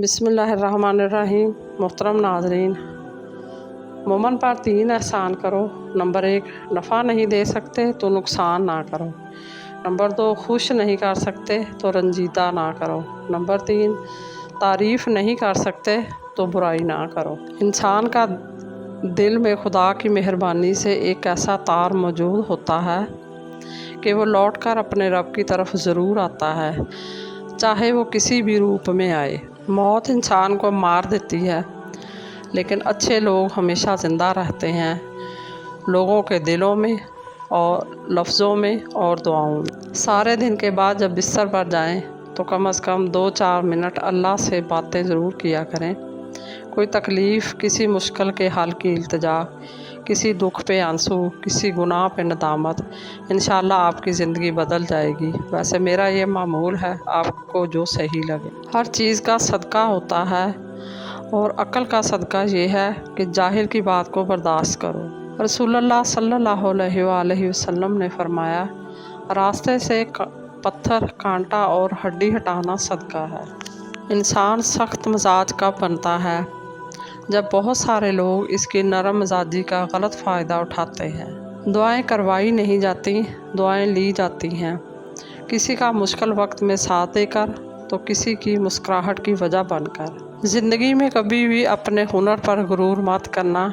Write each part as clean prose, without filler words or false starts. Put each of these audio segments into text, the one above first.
बिस्मिल्लाहिर्रहमानिर्रहीम। मोहतरम नाज़रीन, मोमन पर 3 एहसान करो। नंबर 1, नफ़ा नहीं दे सकते तो नुकसान ना करो। नंबर 2, खुश नहीं कर सकते तो रंजीदा ना करो। नंबर 3, तारीफ़ नहीं कर सकते तो बुराई ना करो। इंसान का दिल में खुदा की मेहरबानी से एक ऐसा तार मौजूद होता है कि वो लौट कर अपने रब की तरफ ज़रूर आता है, चाहे वो किसी भी रूप में आए। मौत इंसान को मार देती है, लेकिन अच्छे लोग हमेशा ज़िंदा रहते हैं, लोगों के दिलों में और लफ्ज़ों में और दुआओं में। सारे दिन के बाद जब बिस्तर पर जाएं तो कम से कम 2-4 मिनट अल्लाह से बातें ज़रूर किया करें। कोई तकलीफ़, किसी मुश्किल के हल की इल्तिजा, किसी दुख पे आंसू, किसी गुनाह पे नदामत, इंशाअल्लाह आपकी ज़िंदगी बदल जाएगी। वैसे मेरा ये मामूल है, आपको जो सही लगे। हर चीज़ का सदका होता है और अक्ल का सदका ये है कि जाहिल की बात को बर्दाश्त करो। रसूलुल्लाह सल्लल्लाहु अलैहि वसल्लम ने फरमाया, रास्ते से पत्थर, कांटा और हड्डी हटाना सदका है। इंसान सख्त मिजाज का बनता है जब बहुत सारे लोग इसकी नरम मिजाजी का गलत फ़ायदा उठाते हैं। दुआएं करवाई नहीं जाती, दुआएं ली जाती हैं। किसी का मुश्किल वक्त में साथ देकर तो किसी की मुस्कुराहट की वजह बनकर। ज़िंदगी में कभी भी अपने हुनर पर गुरूर मत करना,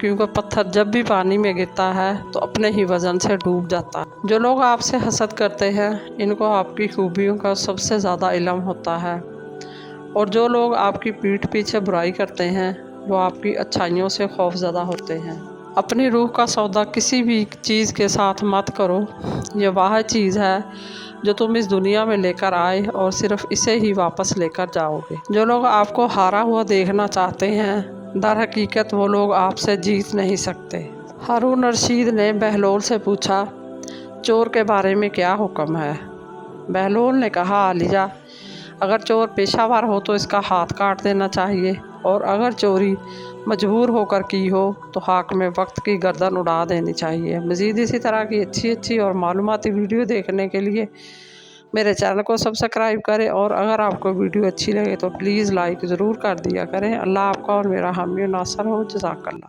क्योंकि पत्थर जब भी पानी में गिरता है तो अपने ही वज़न से डूब जाता है। जो लोग आपसे हसद करते हैं, इनको आपकी खूबियों का सबसे ज़्यादा इल्म होता है, और जो लोग आपकी पीठ पीछे बुराई करते हैं, वो आपकी अच्छाइयों से खौफज़दा होते हैं। अपनी रूह का सौदा किसी भी चीज़ के साथ मत करो। ये वह चीज़ है जो तुम इस दुनिया में लेकर आए और सिर्फ इसे ही वापस लेकर जाओगे। जो लोग आपको हारा हुआ देखना चाहते हैं, दर हकीकत वो लोग आपसे जीत नहीं सकते। हारून रशीद ने बहलोल से पूछा, चोर के बारे में क्या हुक्म है? बहलोल ने कहा, आलिया, अगर चोर पेशावर हो तो इसका हाथ काट देना चाहिए, और अगर चोरी मजबूर होकर की हो तो हाकिम वक्त की गर्दन उड़ा देनी चाहिए। मज़ीद इसी तरह की अच्छी और मालूमाती वीडियो देखने के लिए मेरे चैनल को सब्सक्राइब करें, और अगर आपको वीडियो अच्छी लगे तो प्लीज़ लाइक ज़रूर कर दिया करें। अल्लाह आपका और मेरा हामी नासर हो। जज़ाकल्लाह।